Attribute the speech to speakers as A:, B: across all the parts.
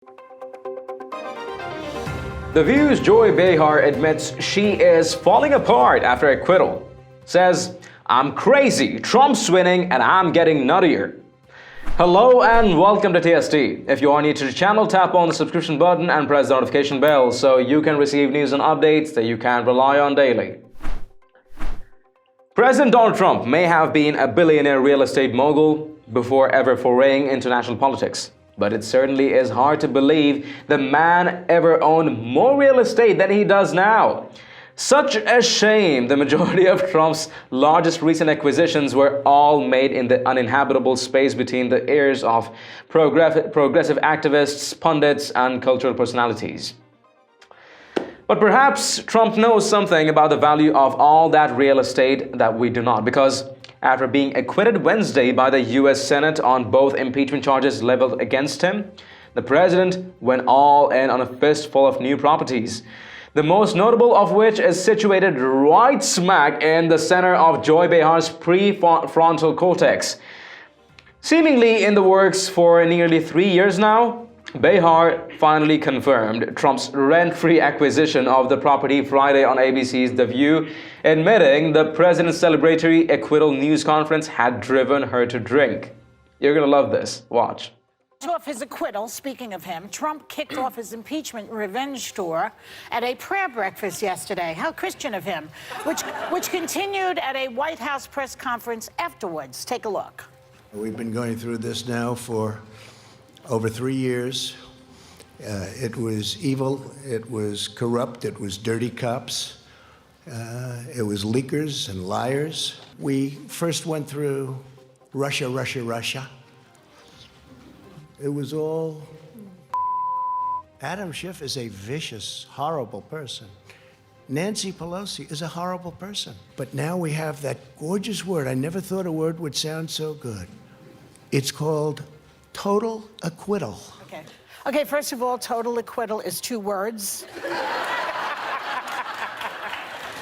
A: The View's Joy Behar admits she is falling apart after acquittal. Says, "I'm crazy, Trump's winning and I'm getting nuttier." Hello and welcome to TST. If you are new to the channel, tap on the subscription button and press the notification bell so you can receive news and updates that you can rely on daily. President Donald Trump may have been a billionaire real estate mogul before ever foraying into national politics. But it certainly is hard to believe the man ever owned more real estate than he does now. Such a shame the majority of Trump's largest recent acquisitions were all made in the uninhabitable space between the ears of progressive activists, pundits, and cultural personalities. But perhaps Trump knows something about the value of all that real estate that we do not, because after being acquitted Wednesday by the U.S. Senate on both impeachment charges leveled against him, the president went all in on a fistful of new properties, the most notable of which is situated right smack in the center of Joy Behar's prefrontal cortex. Seemingly in the works for nearly 3 years now, Behar finally confirmed Trump's rent-free acquisition of the property Friday on ABC's The View, admitting the president's celebratory acquittal news conference had driven her to drink. You're gonna love this. Watch.
B: Off his acquittal, speaking of him, Trump kicked off his impeachment revenge tour at a prayer breakfast yesterday. How Christian of him, which continued at a White House press conference afterwards. Take a look.
C: We've been going through this now for over 3 years. It was evil, it was corrupt, it was dirty cops, it was leakers and liars. We first went through Russia. It was all... Adam Schiff is a vicious, horrible person. Nancy Pelosi is a horrible person. But now we have that gorgeous word. I never thought a word would sound so good. It's called total acquittal.
B: Okay, first of all, total acquittal is 2 words.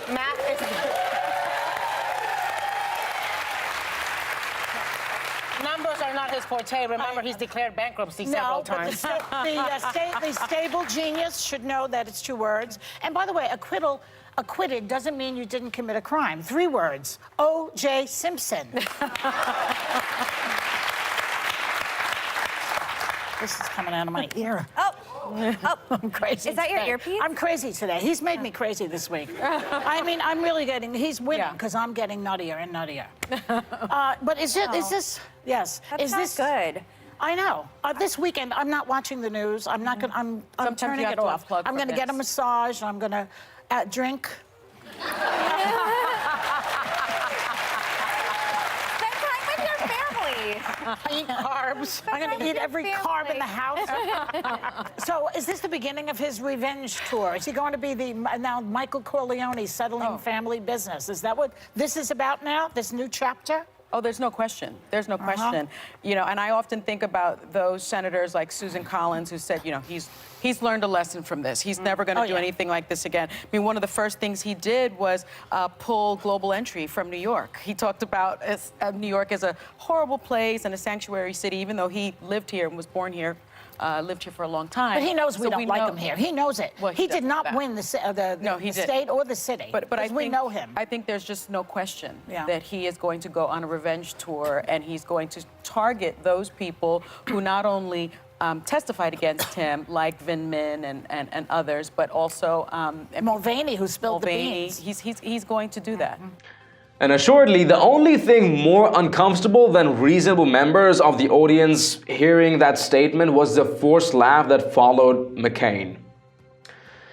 D: Matt is...
E: Numbers are not his forte. Remember, he's declared bankruptcy several times.
B: No, but the stable genius should know that it's 2 words. And by the way, acquitted doesn't mean you didn't commit a crime. 3 words. O.J. Simpson. This is coming out of my ear. I'm crazy.
D: Is that your
B: today.
D: earpiece?
B: I'm crazy today. He's made me crazy this week. I mean, I'm really getting, he's winning because I'm getting nuttier and nuttier. But is this, yes.
D: That's not good.
B: I know. This weekend, I'm not watching the news. I'm not going to, I'm
E: Sometimes
B: turning
E: you have
B: it
E: to
B: off.
E: unplug
B: I'm
E: from
B: going to get a
E: this.
B: massage. I'm going to drink.
D: Spend time with your family.
B: Eat carbs. I'm going to eat every carb in the house. So is this the beginning of his revenge tour? Is he going to be the now Michael Corleone settling family business? Is that what this is about now, this new chapter?
E: Oh, there's no question. There's no question. You know, and I often think about those senators like Susan Collins who said, you know, he's learned a lesson from this. He's never going to do anything like this again. I mean, one of the first things he did was pull global entry from New York. He talked about New York as a horrible place and a sanctuary city, even though he lived here and was born here. Lived here for a long time.
B: But he knows we don't like him here. He knows it.
E: Well,
B: he did not win the state or the city.
E: But
B: we know him.
E: I think there's just no question
B: Yeah.
E: that he is going to go on a revenge tour, and he's going to target those people who not only testified against him, like Vin Min and others, but also
B: Mulvaney, who spilled the beans.
E: He's going to do that.
A: And assuredly, the only thing more uncomfortable than reasonable members of the audience hearing that statement was the forced laugh that followed McCain.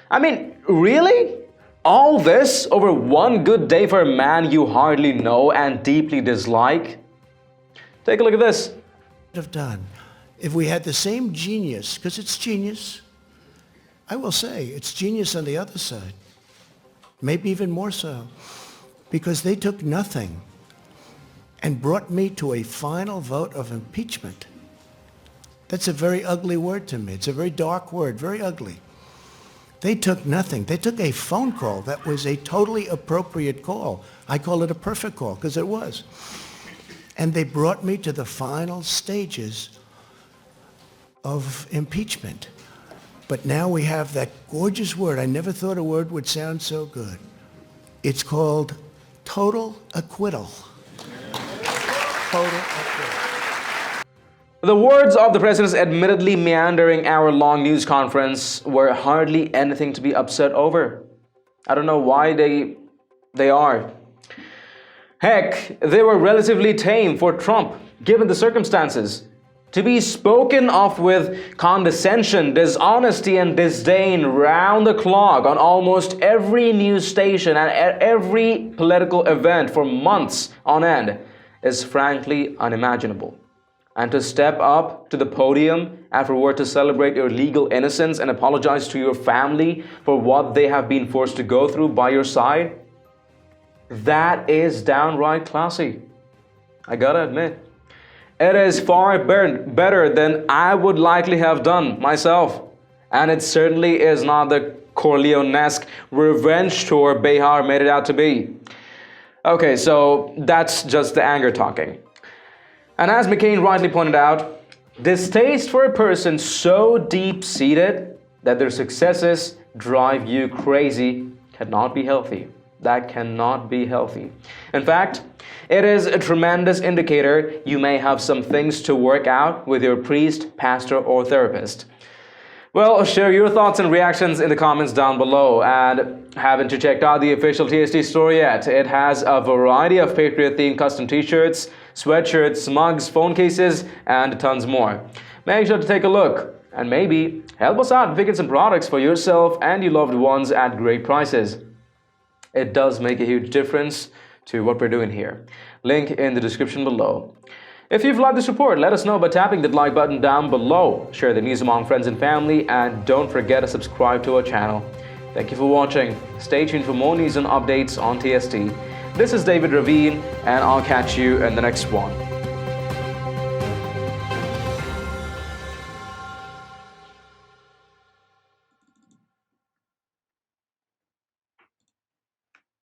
A: I mean, really? All this over one good day for a man you hardly know and deeply dislike? Take a look at this.
C: Have done if we had the same genius, because it's genius. I will say it's genius on the other side, maybe even more so. Because they took nothing and brought me to a final vote of impeachment. That's a very ugly word to me. It's a very dark word, very ugly. They took nothing. They took a phone call that was a totally appropriate call. I call it a perfect call, because it was. And they brought me to the final stages of impeachment. But now we have that gorgeous word. I never thought a word would sound so good. It's called total acquittal. Total acquittal.
A: The words of the president's admittedly meandering hour-long news conference were hardly anything to be upset over. I don't know why they are. Heck, they were relatively tame for Trump, given the circumstances. To be spoken of with condescension, dishonesty, and disdain round the clock on almost every news station and at every political event for months on end is frankly unimaginable. And to step up to the podium afterward to celebrate your legal innocence and apologize to your family for what they have been forced to go through by your side, that is downright classy. I gotta admit. It is far better than I would likely have done myself. And it certainly is not the Corleone-esque revenge tour Behar made it out to be. Okay, so that's just the anger talking. And as McCain rightly pointed out, distaste for a person so deep-seated that their successes drive you crazy cannot be healthy. That cannot be healthy. In fact, it is a tremendous indicator you may have some things to work out with your priest, pastor, or therapist. Well, share your thoughts and reactions in the comments down below. And haven't you checked out the official TST store yet? It has a variety of Patriot-themed custom t-shirts, sweatshirts, mugs, phone cases, and tons more. Make sure to take a look and maybe help us out picking some products for yourself and your loved ones at great prices. It does make a huge difference to what we're doing here. Link in the description below. If you've liked this report, let us know by tapping that like button down below. Share the news among friends and family, and don't forget to subscribe to our channel. Thank you for watching. Stay tuned for more news and updates on TST. This is David Ravine, and I'll catch you in the next one.